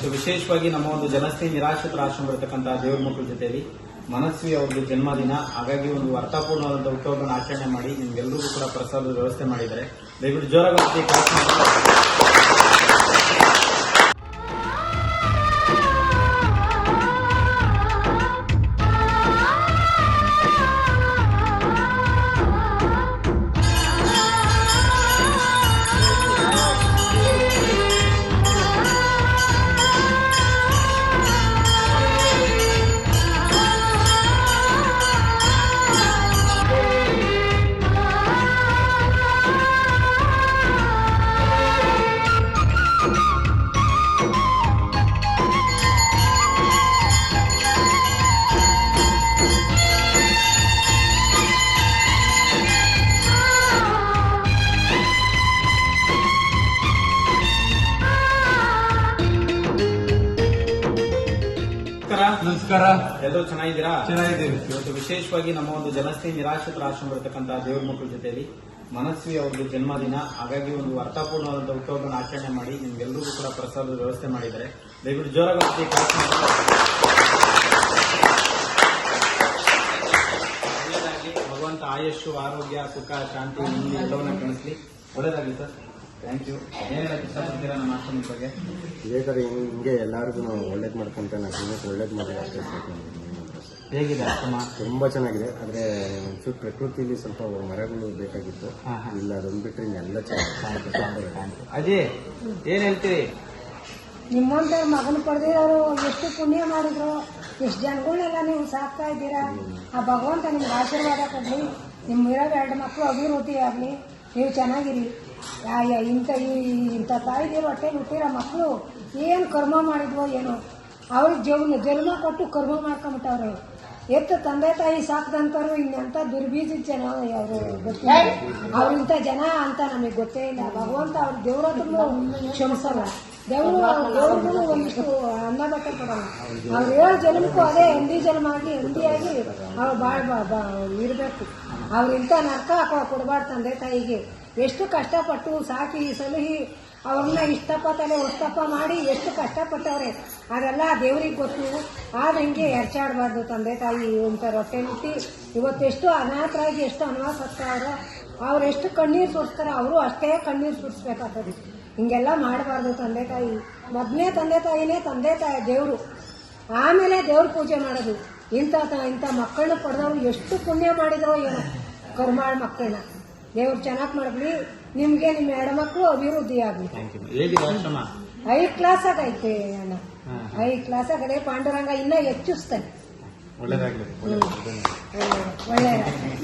ಇವತ್ತು ವಿಶೇಷವಾಗಿ ನಮ್ಮ ಒಂದು ಜನಸ್ಥಿ ನಿರಾಶ್ರಿತರ ಆಶ್ರಮ ಇರತಕ್ಕಂತಹ ದೇವ್ರ ಮಕ್ಕಳ ಜೊತೆಯಲ್ಲಿ ಮನಸ್ವಿ ಅವ್ರದ್ದು ಜನ್ಮದಿನ. ಹಾಗಾಗಿ ಒಂದು ಅರ್ಥಪೂರ್ಣವಾದಂತಹ ಹುಟ್ಟುಹಬ್ಬವನ್ನು ಆಚರಣೆ ಮಾಡಿ ನಿಮ್ಗೆಲ್ಲರಿಗೂ ಕೂಡ ಪ್ರಸಾದದ ವ್ಯವಸ್ಥೆ ಮಾಡಿದ್ದಾರೆ. ದಯವಿಟ್ಟು ಜೋರಾಗಿ ನಮಸ್ಕಾರ. ಎಲ್ಲರೂ ಚೆನ್ನಾಗಿದ್ದೀರಾ? ಚೆನ್ನಾಗಿದ್ದೀವಿ. ಇವತ್ತು ವಿಶೇಷವಾಗಿ ನಮ್ಮ ಒಂದು ಜನಸ್ಥಿ ನಿರಾಶ್ರಿತರ ಆಶ್ರಮ ಇರತಕ್ಕಂತಹ ದೇವ್ರ ಮಕ್ಕಳ ಜೊತೆಯಲ್ಲಿ ಮನಸ್ವಿ ಅವ್ರದ್ದು ಜನ್ಮದಿನ. ಹಾಗಾಗಿ ಒಂದು ಅರ್ಥಪೂರ್ಣವಾದಂತಹ ಹುಟ್ಟುಹಬ್ಬವನ್ನು ಆಚರಣೆ ಮಾಡಿ ನಿಮ್ಗೆಲ್ಲರಿಗೂ ಕೂಡ ಪ್ರಸಾದದ ವ್ಯವಸ್ಥೆ ಮಾಡಿದ್ದಾರೆ. ದಯವಿಟ್ಟು ಜೋರಾಗಿ ಭಗವಂತ ಆಯುಷು, ಆರೋಗ್ಯ, ಸುಖ, ಶಾಂತಿ, ನೆಮ್ಮದಿ ಎಲ್ಲವನ್ನ ಕಾಣಿಸ್ಲಿ. ಒಳ್ಳೇದಾಗಲಿ ಸರ್. Thank you. ಏನ್ ಹೇಳಕ್ ಇಷ್ಟಪಡ್ತೀರಾ ನಮ್ಮ ಆಶ್ರಮದ ಬಗ್ಗೆ? ಇದೇ ಥರ ಹಿಂಗೆ ಎಲ್ಲರಿಗೂ ನಾವು ಒಳ್ಳೇದು ಮಾಡ್ಕೊಂತ ನಾವು ಜೀವನಕ್ಕೆ ಒಳ್ಳೇದು ಮಾಡಿದ್ರೆ ಅಷ್ಟೇ ಸಾಕು. ಹೇಗಿದೆ ಆಶ್ರಮ? ತುಂಬ ಚೆನ್ನಾಗಿದೆ. ಆದರೆ ಒಂಚೂರು ಪ್ರಕೃತಿಲಿ ಸ್ವಲ್ಪ ಮರಗಳು ಬೇಕಾಗಿತ್ತು. ಇಲ್ಲ ಅದೊಂದು ಬಿಟ್ಟರೆ ಇನ್ನೆಲ್ಲ ಚೆನ್ನಾಗಿ. ಅಜಯ್ ಏನ್ ಹೇಳ್ತೀರಿ? ನಿಮ್ಮಂತ ಮಗನ ಪಡೆದಿರೋರು ಎಷ್ಟು ಪುಣ್ಯ ಮಾಡಿದ್ರು, ಎಷ್ಟು ಜನಗಳನ್ನೆಲ್ಲ ನೀವು ಸಾಕ್ತಾ ಇದ್ದೀರಾ. ಆ ಭಗವಂತ ನಿಮ್ಗೆ ಆಶೀರ್ವಾದ ಕೊಡ್ಲಿ. ನಿಮ್ಮಿರೋ 2 ಮಕ್ಕಳು ಅಭಿವೃದ್ಧಿ ಆಗಲಿ. ನೀವು ಚೆನ್ನಾಗಿರಿ. ಇಂಥ ತಾಯಿದಿರೋ ಹೊಟ್ಟೆಗೆ ಹುಟ್ಟಿರೋ ಮಕ್ಕಳು ಏನು ಕರ್ಮ ಮಾಡಿದ್ವೋ ಏನೋ, ಅವ್ರಿಗೆ ಜನ್ಮ ಕೊಟ್ಟು ಕರ್ಮ ಮಾಡ್ಕೊಂಬಿಟ್ಟವ್ರೆ. ಎತ್ತು ತಂದೆ ತಾಯಿ ಸಾಕ್ದಂತವ್ರು ಇನ್ನೆಂಥ ದುರ್ಬೀಜದ ಜನ ಅವರು ಗೊತ್ತಿಲ್ಲ. ಅವ್ರಿಂಥ ಜನ ಅಂತ ನಮಗೆ ಗೊತ್ತೇ ಇಲ್ಲ. ಭಗವಂತ ಅವ್ರ ದೇವ್ರನ್ನು ಕ್ಷಮಿಸಲ್ಲ. ದೇವ್ರಿಗೂ ಒಂದಿಷ್ಟು ಅನ್ನ ಬಟ್ಟೆ ಕೊಡಲ್ಲ. ಅವ್ರು 7 ಜನ್ಮಕ್ಕೂ ಅದೇ ಹೆಂಡಿ ಜನ್ಮ ಆಗಿ ಹೆಂಡಿಯಾಗಿ ಅವ್ರು ಇರಬೇಕು. ಅವ್ರಿಂಥ ನರ್ಕ ಕೊಡಬಾರ್ದು. ತಂದೆ ತಾಯಿಗೆ ಎಷ್ಟು ಕಷ್ಟಪಟ್ಟು ಸಾಕಿ ಸಲಹಿ ಅವ್ರನ್ನ ಇಷ್ಟಪಟ್ಟಲೆ ಹೊಸ್ತಪ್ಪ ಮಾಡಿ ಎಷ್ಟು ಕಷ್ಟಪಟ್ಟವ್ರೆ ಅದೆಲ್ಲ ದೇವ್ರಿಗೆ ಗೊತ್ತು. ಆದ್ರೆ ಹಿಂಗೆ ಎರ್ಚಾಡಬಾರ್ದು. ತಂದೆ ತಾಯಿ ಇಂಥ ರೊಟ್ಟೆ ಮುಟ್ಟಿ ಇವತ್ತೆಷ್ಟು ಅನಾಥರಾಗಿ ಎಷ್ಟು ಅನ್ವಾಸ ಹತ್ತಾರೋ, ಅವ್ರೆಷ್ಟು ಕಣ್ಣೀರು ಸುರಿಸ್ತಾರೆ, ಅವರು ಅಷ್ಟೇ ಕಣ್ಣೀರು ಸುರಿಸ್ಬೇಕಾಗ್ತದೆ. ಹಿಂಗೆಲ್ಲ ಮಾಡಬಾರ್ದು. ತಂದೆ ತಾಯಿ ಮೊದಲನೇ ತಂದೆ ತಾಯಿನೇ ತಂದೆ ತಾಯಿ ದೇವರು, ಆಮೇಲೆ ದೇವ್ರ ಪೂಜೆ ಮಾಡೋದು. ಇಂಥ ಮಕ್ಕಳನ್ನ ಪಡೆದವ್ರು ಎಷ್ಟು ಪುಣ್ಯ ಮಾಡಿದ್ರೋ ಏನೋ ಕರ್ಮಾಳ್ ಮಕ್ಕಳನ್ನ. ದೇವ್ರು ಚೆನ್ನಾಗಿ ಮಾಡಲಿ. ನಿಮ್ಗೆ ನಿಮ್ಮ 2 ಮಕ್ಕಳು ಅಭಿವೃದ್ಧಿ ಆಗಲಿ. 5 ಕ್ಲಾಸ್ ಆಗೈತೆ ಅಣ್ಣ. 5 ಕ್ಲಾಸ್ ಆಗದೆ. ಪಾಂಡುರಂಗ ಇನ್ನ ಹೆಚ್ಚಿಸ್ತಾನೆ. ಒಳ್ಳೇದಾಗ್ಲಿ. ಒಳ್ಳೆಯದಾಗಲಿ.